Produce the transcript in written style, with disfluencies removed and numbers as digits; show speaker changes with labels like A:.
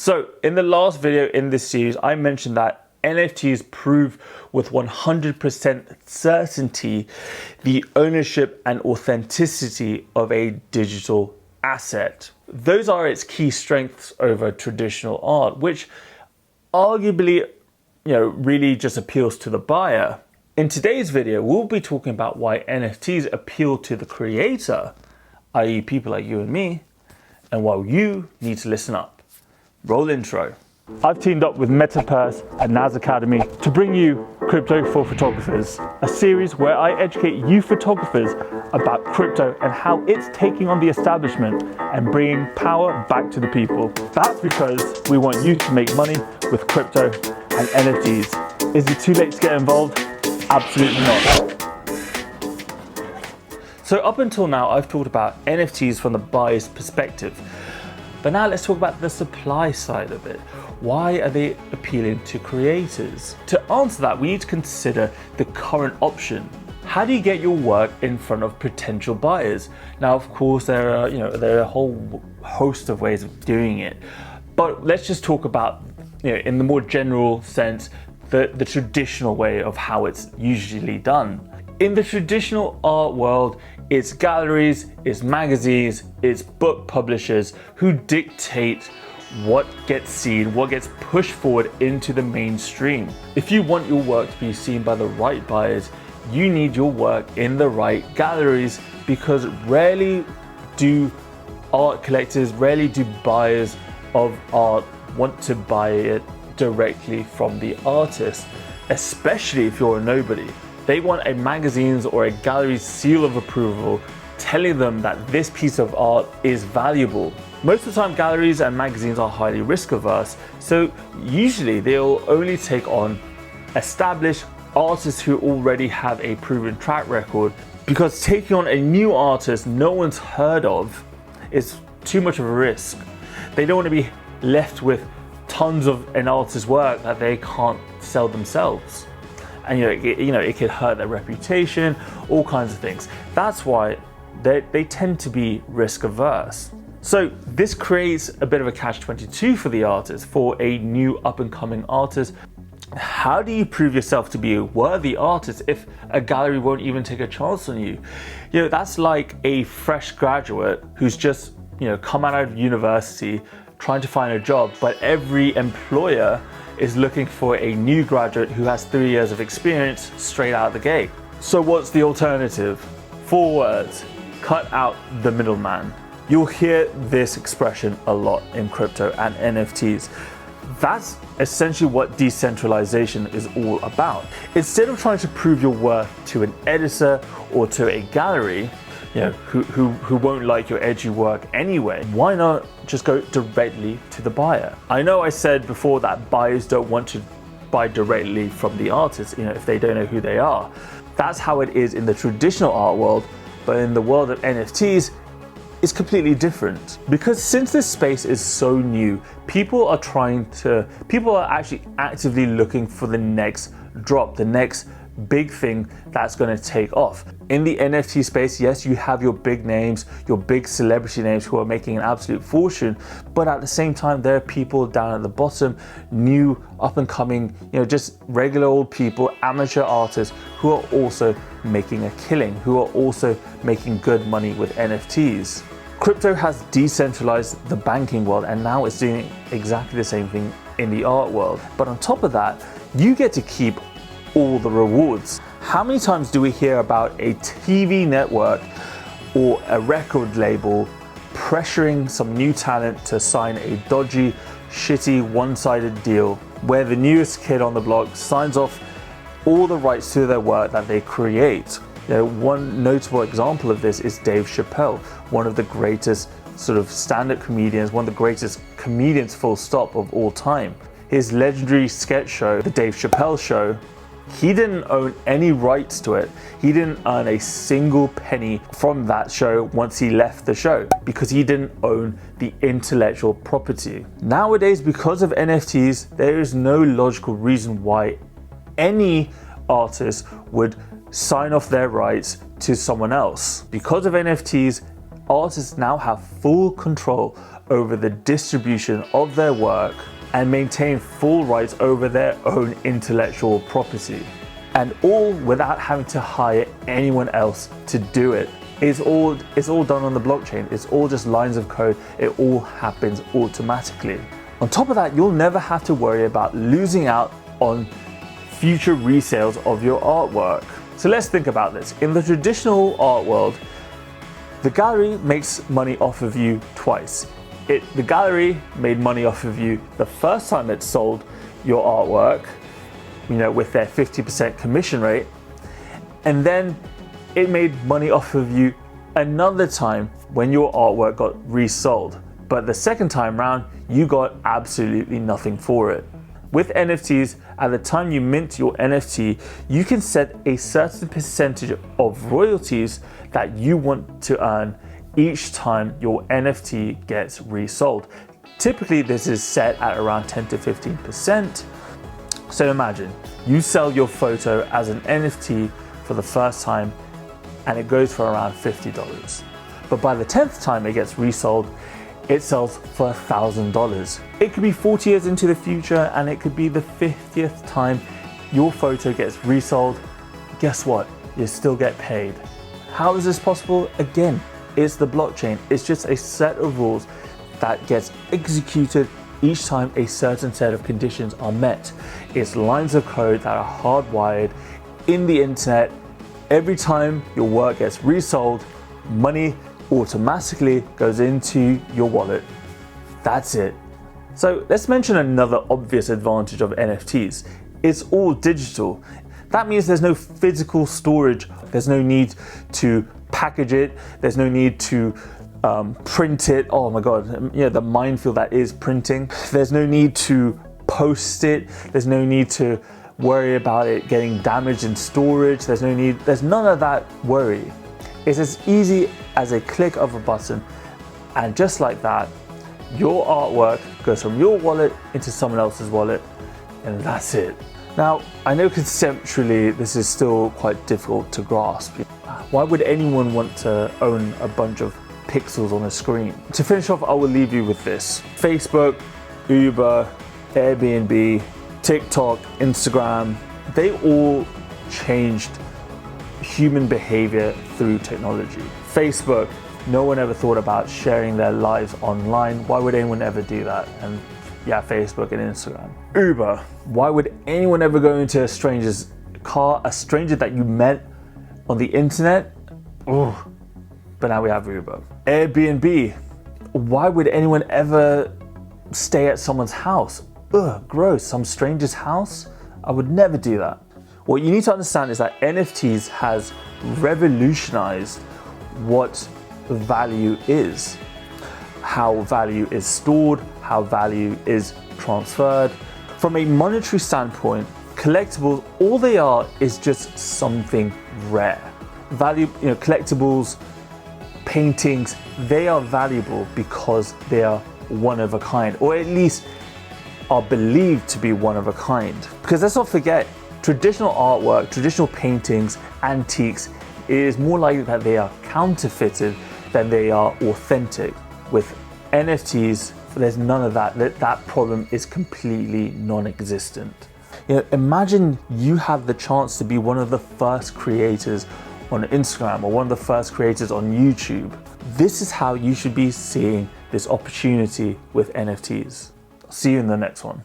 A: So in the last video in this series, I mentioned that NFTs prove with 100% certainty the ownership and authenticity of a digital asset. Those are its key strengths over traditional art, which arguably, really just appeals to the buyer. In today's video, we'll be talking about why NFTs appeal to the creator, i.e. people like you and me, and why you need to listen up. Roll intro. I've teamed up with Metaverse and Naz Academy to bring you Crypto for Photographers, a series where I educate you photographers about crypto and how it's taking on the establishment and bringing power back to the people. That's because we want you to make money with crypto and NFTs. Is it too late to get involved? Absolutely not. So up until now, I've talked about NFTs from the buyer's perspective. But now let's talk about the supply side of it. Why are they appealing to creators? To answer that, we need to consider the current option. How do you get your work in front of potential buyers? Now, of course, there are a whole host of ways of doing it. But let's just talk about, in the more general sense, the traditional way of how it's usually done. In the traditional art world, it's galleries, it's magazines, it's book publishers who dictate what gets seen, what gets pushed forward into the mainstream. If you want your work to be seen by the right buyers, you need your work in the right galleries, because rarely do art collectors, rarely do buyers of art want to buy it directly from the artist, especially if you're a nobody. They want a magazine's or a gallery's seal of approval telling them that this piece of art is valuable. Most of the time, galleries and magazines are highly risk averse, so usually they'll only take on established artists who already have a proven track record, because taking on a new artist no one's heard of is too much of a risk. They don't want to be left with tons of an artist's work that they can't sell themselves. And it could hurt their reputation, all kinds of things. That's why they tend to be risk averse. So this creates a bit of a catch-22 for the artist, for a new up-and-coming artist. How do you prove yourself to be a worthy artist if a gallery won't even take a chance on you? That's like a fresh graduate who's just come out of university trying to find a job, but every employer is looking for a new graduate who has 3 years of experience straight out of the gate. So what's the alternative? 4 words: cut out the middleman. You'll hear this expression a lot in crypto and NFTs. That's essentially what decentralization is all about. Instead of trying to prove your worth to an editor or to a gallery, who won't like your edgy work anyway, why not just go directly to the buyer? I know I said before that buyers don't want to buy directly from the artist, if they don't know who they are. That's how it is in the traditional art world, but in the world of NFTs, it's completely different. Because since this space is so new, people are actually actively looking for the next drop, the next big thing that's going to take off. In the NFT space, yes, you have your big names, your big celebrity names who are making an absolute fortune, but at the same time, there are people down at the bottom, new, up and coming, just regular old people, amateur artists who are also making a killing, who are also making good money with NFTs. Crypto has decentralized the banking world, and now it's doing exactly the same thing in the art world. But on top of that, you get to keep all the rewards. How many times do we hear about a TV network or a record label pressuring some new talent to sign a dodgy, shitty, one-sided deal where the newest kid on the block signs off all the rights to their work that they create? One notable example of this is Dave Chappelle, one of the greatest sort of stand-up comedians, one of the greatest comedians full stop of all time. His legendary sketch show, The Dave Chappelle Show, he didn't own any rights to it. He didn't earn a single penny from that show once he left the show, because he didn't own the intellectual property. Nowadays, because of NFTs, there is no logical reason why any artist would sign off their rights to someone else. Because of NFTs, artists now have full control over the distribution of their work and maintain full rights over their own intellectual property. And all without having to hire anyone else to do it. It's all done on the blockchain. It's all just lines of code. It all happens automatically. On top of that, you'll never have to worry about losing out on future resales of your artwork. So let's think about this. In the traditional art world, the gallery makes money off of you twice. The gallery made money off of you the first time it sold your artwork, with their 50% commission rate, and then it made money off of you another time when your artwork got resold. But the second time round, you got absolutely nothing for it. With NFTs, at the time you mint your NFT, you can set a certain percentage of royalties that you want to earn each time your NFT gets resold. Typically, this is set at around 10 to 15%. So imagine you sell your photo as an NFT for the first time and it goes for around $50. But by the 10th time it gets resold, it sells for $1,000. It could be 40 years into the future and it could be the 50th time your photo gets resold. Guess what? You still get paid. How is this possible? Again, it's the blockchain. It's just a set of rules that gets executed each time a certain set of conditions are met. It's lines of code that are hardwired in the internet. Every time your work gets resold, money automatically goes into your wallet. That's it. So let's mention another obvious advantage of NFTs. It's all digital. That means there's no physical storage. There's no need to package it. There's no need to print it. Oh my God, the minefield that is printing. There's no need to post it. There's no need to worry about it getting damaged in storage. There's none of that worry. It's as easy as a click of a button. And just like that, your artwork goes from your wallet into someone else's wallet, and that's it. Now, I know conceptually this is still quite difficult to grasp. Why would anyone want to own a bunch of pixels on a screen? To finish off, I will leave you with this. Facebook, Uber, Airbnb, TikTok, Instagram, they all changed human behavior through technology. Facebook, no one ever thought about sharing their lives online. Why would anyone ever do that? And yeah, Facebook and Instagram. Uber, why would anyone ever go into a stranger's car, a stranger that you met on the internet? Oh, but now we have Uber. Airbnb, why would anyone ever stay at someone's house? Ugh, gross, some stranger's house? I would never do that. What you need to understand is that NFTs has revolutionized what value is, how value is stored, how value is transferred. From a monetary standpoint, collectibles, all they are is just something rare. Value, collectibles, paintings, they are valuable because they are one of a kind, or at least are believed to be one of a kind. Because let's not forget, traditional artwork, traditional paintings, antiques, it is more likely that they are counterfeited than they are authentic. With NFTs, there's none of that. That problem is completely non-existent. Imagine you have the chance to be one of the first creators on Instagram or one of the first creators on YouTube. This is how you should be seeing this opportunity with NFTs. See you in the next one.